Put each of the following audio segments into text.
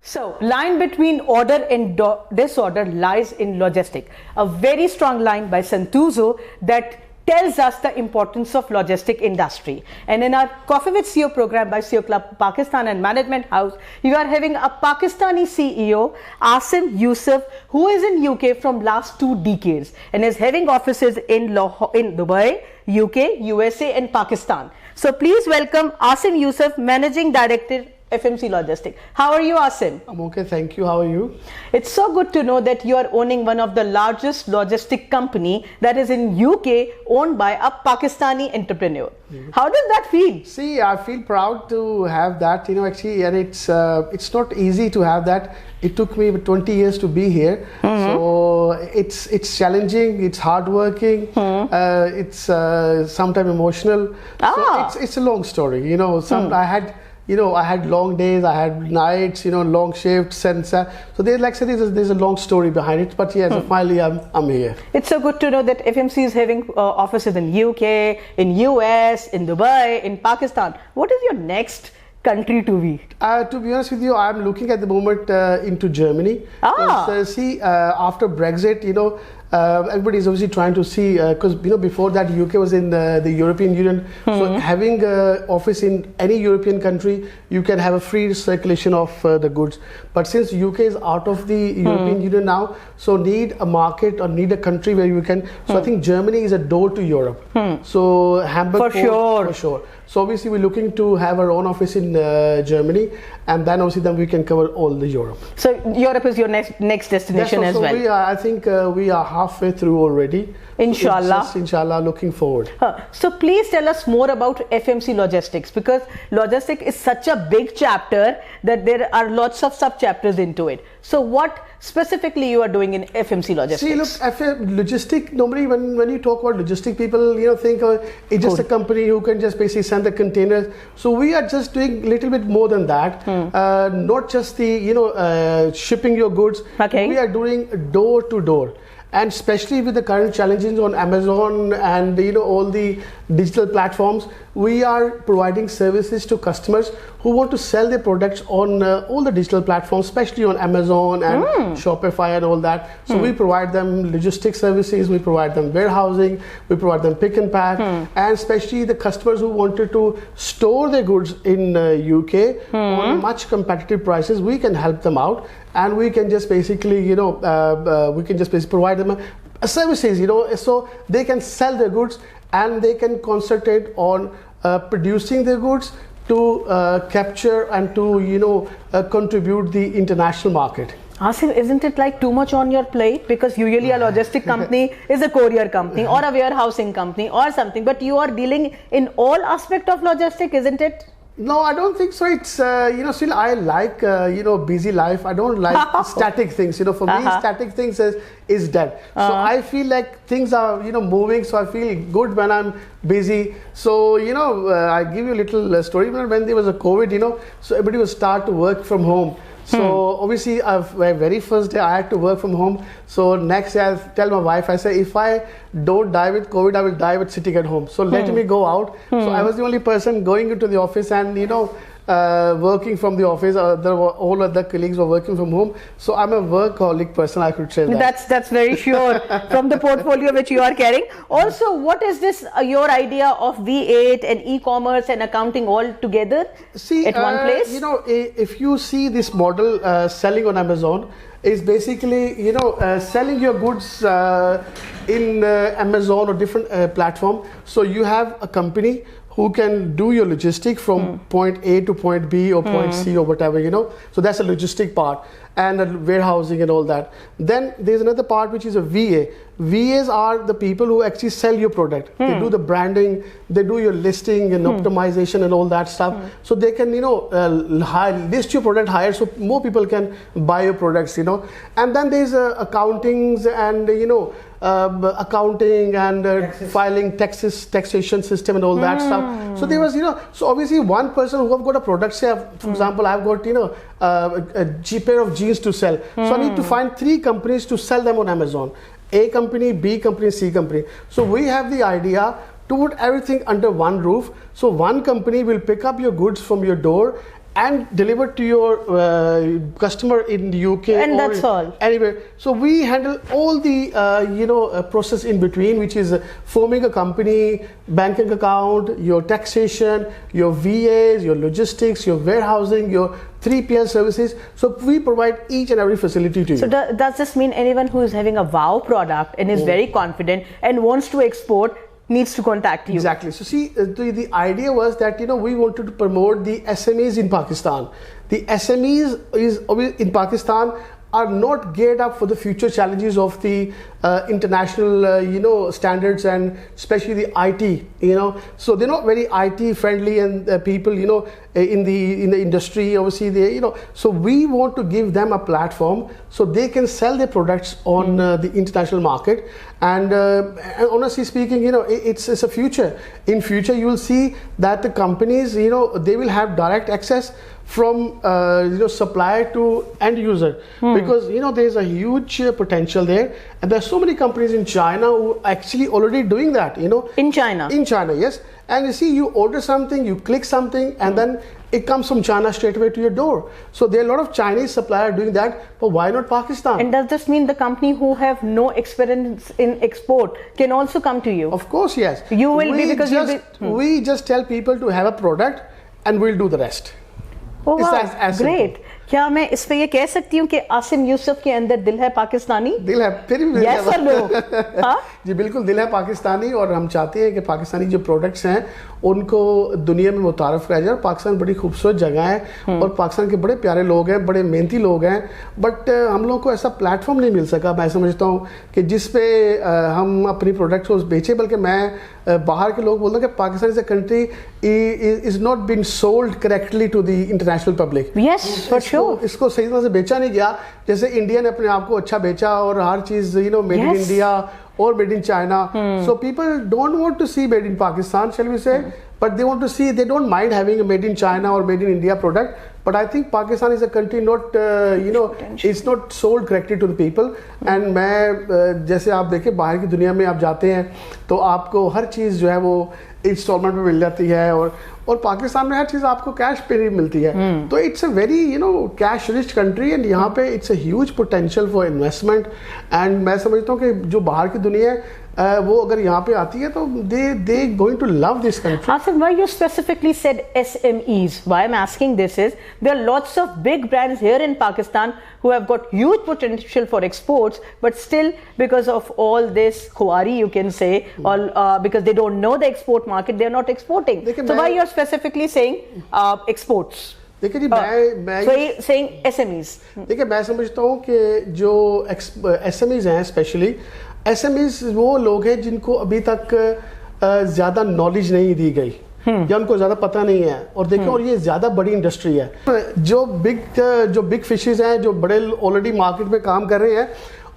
So, line between order and disorder lies in logistic. A very strong line by Santuzo that tells us the importance of logistic industry. And in our Coffee with CEO program by CEO Club Pakistan and Management House, you are having a Pakistani CEO, Asim Yousaf, who is in UK from last 2 decades and is having offices in Dubai, UK, USA and Pakistan. So please welcome Asim Yousaf, Managing Director, FMC Logistics. How are you, Asim? I'm okay, thank you. How are you? It's so good to know that you are owning one of the largest logistic company that is in UK, owned by a Pakistani entrepreneur. How does that feel? See, I feel proud to have that, actually, and it's not easy to have that. It took me 20 years to be here, so it's challenging, it's hardworking, it's sometimes emotional. So it's a long story, I had long days, I had nights, long shifts, and so there's a long story behind it. But yes, finally I'm here. It's so good to know that FMC is having offices in UK, in US, in Dubai, in Pakistan. What is your next country to be? To be honest with you, I'm looking at the moment into Germany. After Brexit, everybody is obviously trying to see, because before that UK was in the European Union, so having an office in any European country, you can have a free circulation of the goods. But since UK is out of the European Union now, so need a market or need a country where you can. So I think Germany is a door to Europe. So Hamburg for sure. So obviously we're looking to have our own office in Germany, and then obviously we can cover all the Europe. So Europe is your next destination as well. I think we are halfway through already. Inshallah. Inshallah, looking forward. So please tell us more about FMC Logistics, because logistics is such a big chapter that there are lots of sub chapters into it. So what specifically you are doing in FMC Logistics? See, look, logistic, normally when you talk about logistic, people think it's just a company who can just basically send the containers. So we are just doing a little bit more than that. Not just the shipping your goods. Okay. We are doing door to door. And especially with the current challenges on Amazon and all the digital platforms, we are providing services to customers who want to sell their products on all the digital platforms, especially on Amazon and Shopify and all that. So we provide them logistics services, we provide them warehousing, we provide them pick and pack, and especially the customers who wanted to store their goods in UK on much competitive prices, we can help them out, and we can just basically provide them services, so they can sell their goods and they can concentrate on producing their goods to capture and to contribute the international market. Asim, isn't it like too much on your plate? Because usually a logistic company is a courier company or a warehousing company or something, but you are dealing in all aspects of logistic, isn't it? No, I don't think so. It's still I like busy life. I don't like static things. For me, static things is dead. So I feel like things are moving. So I feel good when I'm busy. So I give you a little story. When there was a COVID, so everybody would start to work from home. So obviously, my very first day I had to work from home. So next day I tell my wife, I say, if I don't die with COVID, I will die with sitting at home. So let me go out. So I was the only person going into the office and working from the office. All other colleagues were working from home. So I'm a workaholic person, I could say that. That's very sure from the portfolio which you are carrying. Also, what is this your idea of V8 and e-commerce and accounting all together at one place? If you see this model selling on Amazon, is basically selling your goods in Amazon or different platform. So you have a company who can do your logistic from point A to point B or point C or whatever, So that's a logistic part and a warehousing and all that. Then there's another part which is a VA. VAs are the people who actually sell your product. They do the branding, they do your listing and optimization and all that stuff. So they can, list your product higher so more people can buy your products, And then there's accountings and, accounting and filing taxation system and all that stuff. So there was, so obviously one person who have got a product, say for example, I've got, a pair of jeans to sell. So I need to find 3 companies to sell them on Amazon. A company, B company, C company. So we have the idea to put everything under one roof. So one company will pick up your goods from your door and delivered to your customer in the UK and or that's all. Anywhere. So we handle all the process in between, which is forming a company, banking account, your taxation, your VAs, your logistics, your warehousing, your 3PL services. So we provide each and every facility to you. So does this mean anyone who is having a wow product and is very confident and wants to export needs to contact you? Exactly. So see, the idea was that we wanted to promote the SMEs in Pakistan. The SMEs in Pakistan are not geared up for the future challenges of the international standards, and especially the IT. So they're not very IT friendly, and people in the industry, obviously they so we want to give them a platform so they can sell their products on the international market. And honestly speaking, it's a future. In future, you will see that the companies, they will have direct access from supplier to end user, because there's a huge potential there, and there's so many companies in China who are actually already doing that. In China, yes. And you see, you order something, you click something, and then it comes from China straight away to your door. So there are a lot of Chinese suppliers doing that, but why not Pakistan? And does this mean the company who have no experience in export can also come to you? Of course, yes. You will be, because we just tell people to have a product, and we'll do the rest. Oh wow, great. क्या मैं इस पे ये कह सकती हूँ कि आसिम यूसुफ के अंदर दिल है पाकिस्तानी? दिल है, फिर भी yes or no? हाँ? जी बिल्कुल दिल है पाकिस्तानी, और हम चाहते हैं कि पाकिस्तानी जो प्रोडक्ट्स हैं उनको दुनिया में मुतारफ किया जाए। पाकिस्तान बड़ी खूबसूरत जगह है और पाकिस्तान के बड़े प्यारे लोग हैं, बड़े मेहनती लोग हैं, बट हम लोग को ऐसा प्लेटफॉर्म नहीं मिल सका। मैं समझता हूँ कि जिस पे हम अपनी प्रोडक्ट्स को बेचें, बल्कि मैं बाहर के लोग बोलते हैं कि Pakistan is a country is not been sold correctly to the international public. Yes for sure, इसको सही तरह से बेचा नहीं गया, जैसे इंडिया ने अपने आप को अच्छा बेचा और हर चीज made in India or made in China. So people don't want to see made in Pakistan, shall we say, but they want to see, they don't mind having a made in China or made in India product. But I think Pakistan is a country not, it's not sold correctly to the people. And मैं जैसे आप देखें बाहर की दुनिया में आप जाते हैं तो आपको हर चीज़ जो है वो इंस्टॉलमेंट में मिल जाती है, और पाकिस्तान में हर चीज़ आपको कैश पे ही मिलती है। तो it's a very cash rich country, and यहाँ पे it's a huge potential for investment. And मैं समझता हूँ कि जो बाहर की दुनिया है वो अगर यहाँ पे आती है तो they going to love this country. Asim, why you specifically said SMEs? Why I'm asking this is there are lots of big brands here in Pakistan who have got huge potential for exports, but still because of all this khwari, you can say, all because they don't know the export market, they are not exporting. So why you're specifically saying exports? देखिए जी मैं saying SMEs. देखिए मैं समझता हूँ कि जो SMEs हैं, specially SMEs वो लोग हैं जिनको अभी तक ज़्यादा नॉलेज नहीं दी गई या उनको ज़्यादा पता नहीं है, और देखिए और ये ज़्यादा बड़ी इंडस्ट्री है। जो बिग फिशेस हैं, जो बड़े ऑलरेडी मार्केट में काम कर रहे हैं,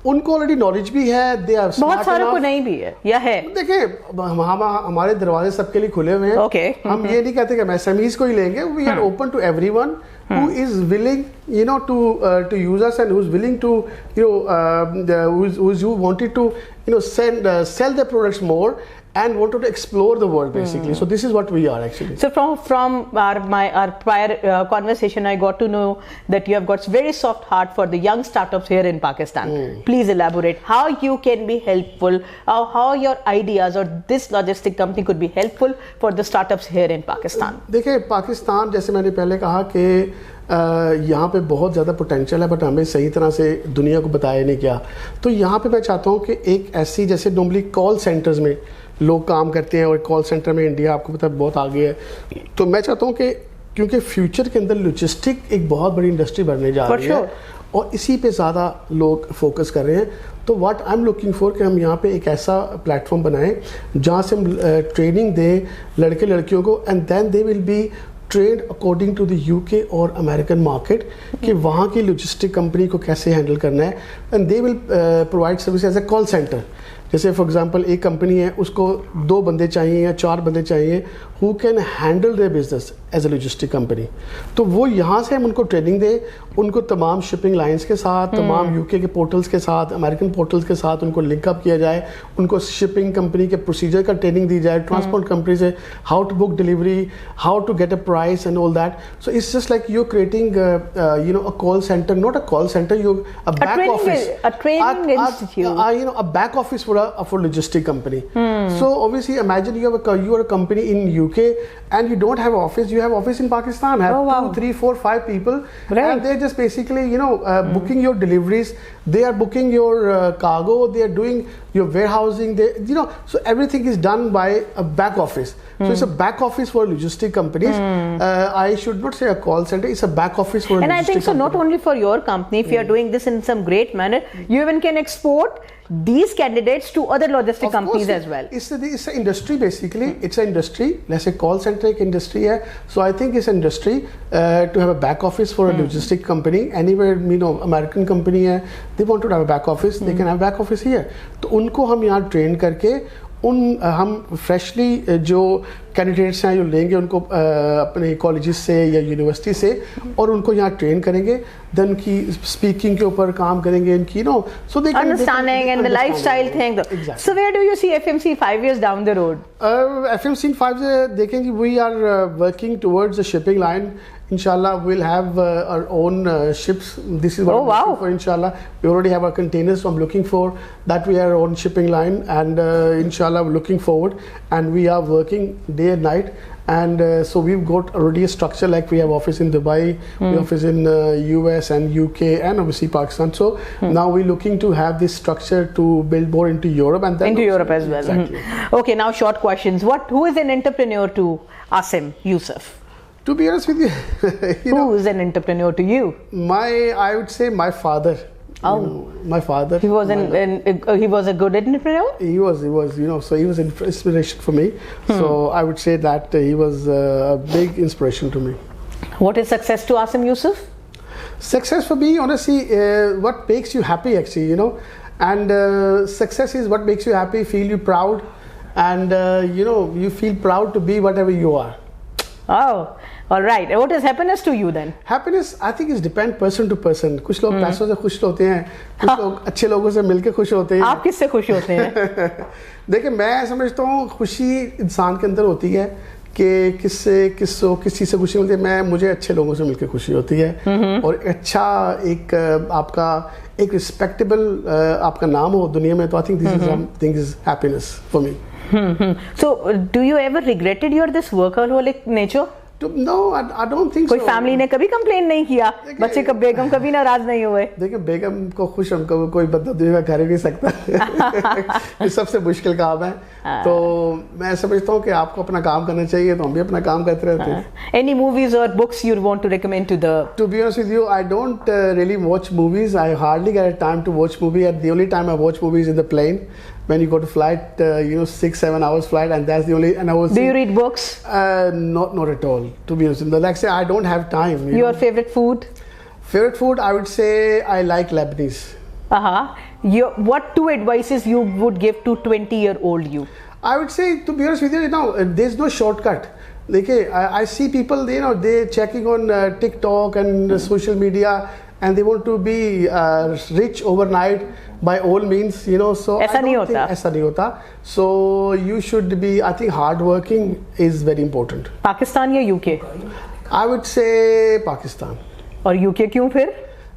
उनको ऑलरेडी नॉलेज भी है, दे आर स्मार्ट, बहुत सारों को नहीं भी है या है। देखिए हमारे दरवाजे सबके लिए खुले हुए हैं। हम ये नहीं कहते कि हम SMEs को ही लेंगे, we are open to everyone who is willing to use us, and who's willing to who wanted to sell their products more and wanted to explore the world basically. So this is what we are actually. So from our prior conversation, I got to know that you have got very soft heart for the young startups here in Pakistan. Please elaborate how you can be helpful, how your ideas or this logistic company could be helpful for the startups here in Pakistan. देखिए पाकिस्तान, जैसे मैंने पहले कहा कि यहाँ पे बहुत ज़्यादा पोटेंशियल है, बट हमें सही तरह से दुनिया को बताया नहीं गया। तो यहाँ पे मैं चाहता हूँ कि एक ऐसी, जैसे नॉर्मली कॉल सेंटर्स में लोग काम करते हैं, और कॉल सेंटर में इंडिया आपको पता है बहुत आगे है, तो मैं चाहता हूँ कि क्योंकि फ्यूचर के अंदर लॉजिस्टिक एक बहुत बड़ी इंडस्ट्री बनने जा रही है और इसी पे ज़्यादा लोग फोकस कर रहे हैं, तो what I am looking for कि हम यहाँ पे एक ऐसा प्लेटफॉर्म बनाएं जहाँ से हम ट्रेनिंग दें लड़के लड़कियों को, and then they will be trained according to the UK और अमेरिकन मार्केट कि वहाँ की लॉजिस्टिक कंपनी को कैसे हैंडल करना है, and they will provide service as a call center. जैसे फॉर एग्जांपल एक कंपनी है, उसको 2 बंदे चाहिए या 4 बंदे चाहिए who can handle their business as a logistic company, तो वो यहाँ से हम उनको ट्रेनिंग दे, उनको तमाम शिपिंग लाइंस के साथ, तमाम यूके के पोर्टल्स के साथ, अमेरिकन पोर्टल्स के साथ उनको लिंकअप किया जाए, उनको शिपिंग कंपनी के प्रोसीजर का ट्रेनिंग दी जाए, ट्रांसपोर्ट कंपनी से how to book delivery, how to get a price and all that. So it's just like you creating a call center, not a call center, you a back office, a training institute, a back office for a logistic company. So obviously imagine you are a company in UK and you don't have office, you have office in Pakistan, have 2, 3, 4, 5 people, and they're just basically booking your deliveries, they are booking your cargo, they are doing your warehousing, so everything is done by a back office. So it's a back office for logistic companies. I should not say a call center, it's a back office for a and logistic I think so company. not only for your company, if you are doing this in some great manner, you even can export these candidates to other logistic companies as well. It's an industry basically. It's an industry. Let's say call center एक industry है. So I think it's an industry to have a back office for a logistic company. Anywhere American company है, they want to have a back office. They can have back office here. तो उनको हम यहाँ train करके हम freshly जो candidates हैं जो लेंगे उनको अपने कॉलेजेस से या यूनिवर्सिटी से, और उनको यहाँ ट्रेन करेंगे, देन उनकी स्पीकिंग के ऊपर काम करेंगे, इनकी so they understanding and the lifestyle thing. So where do you see FMC 5 years down the road? FMC in 5 years देखेंगे, we are working towards the shipping line. Inshallah, we'll have our own ships. This is what I'm looking for. Inshallah, we already have our containers, so I'm looking for that. We have our own shipping line, and inshallah, we're looking forward. And we are working day and night. And so we've got already a structure, like we have office in Dubai, we have office in US and UK, and obviously Pakistan. So now we're looking to have this structure to build more into Europe, and then into Europe as well. Exactly. Okay, now short questions. Who is an entrepreneur to Asim Yousaf? To be honest with you, who is an entrepreneur to you? I would say my father. My father. He was he was a good entrepreneur. He was. So he was an inspiration for me. So I would say that he was a big inspiration to me. What is success to Asim Yousaf? Success for me, honestly, what makes you happy, actually, and success is what makes you happy, feel you proud, and you feel proud to be whatever you are. Oh, all right. What is happiness to you then? Happiness, I think, is depend person to person. कुछ लोग पैसों से खुश होते हैं, कुछ लोग अच्छे लोगों से मिलके खुश होते हैं. आप किससे खुश होते हैं? देखिए, मैं समझता हूँ खुशी इंसान के अंदर होती है कि किस चीज़ से खुशी मिलती है. मुझे अच्छे लोगों से मिलकर खुशी होती है, और अच्छा एक आपका एक रिस्पेक्टेबल आपका नाम हो दुनिया में, तो I think this is something is happiness for me. So, do you ever regretted your this workaholic nature? No, I don't think so. कोई फैमिली ने कभी कंप्लेन नहीं किया, बच्चे का बेगम कभी नाराज नहीं हुए? देखिए, बेगम को खुश हमको कोई बंदा दुनिया में कर ही नहीं सकता. ये सबसे मुश्किल काम है. तो मैं समझता हूँ कि आपको अपना काम करना चाहिए, तो हम भी अपना काम करते रहते हैं. Any movies or books you want to recommend to the? To be honest with you, I don't really watch movies. I hardly get a time to watch movie. And the only time I watch movies is in the plane. When you go to flight, 6-7 hours flight, and that's the only. And I was. Do you read books? Not at all. To be honest, like I say, I don't have time. Your favorite food? Favorite food, I would say I like Lebanese. What 2 advices you would give to 20-year-old you? I would say, to be honest with you, there's no shortcut. I see people, they're checking on TikTok and social media, and they want to be rich overnight by all means, so ऐसा नहीं होता. So you should be, I think hard working is very important. Pakistan या UK? I would say Pakistan. और UK क्यों फिर?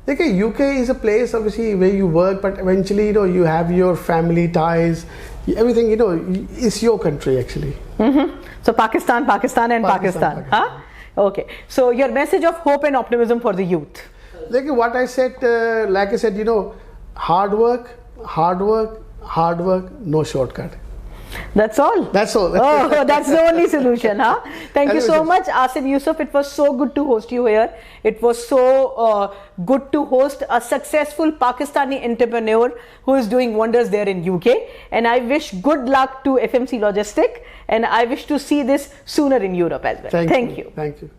देखिए, UK is a place obviously where you work, but eventually you have your family ties, everything, is your country actually. So Pakistan and Pakistan. Huh? Okay. So your message of hope and optimism for the youth? Like what I said, hard work, no shortcut. That's all. Oh, that's the only solution, huh? Thank you so much, Asim Yousaf. It was so good to host you here. It was so good to host a successful Pakistani entrepreneur who is doing wonders there in UK. And I wish good luck to FMC Logistics, and I wish to see this sooner in Europe as well. Thank you. Thank you.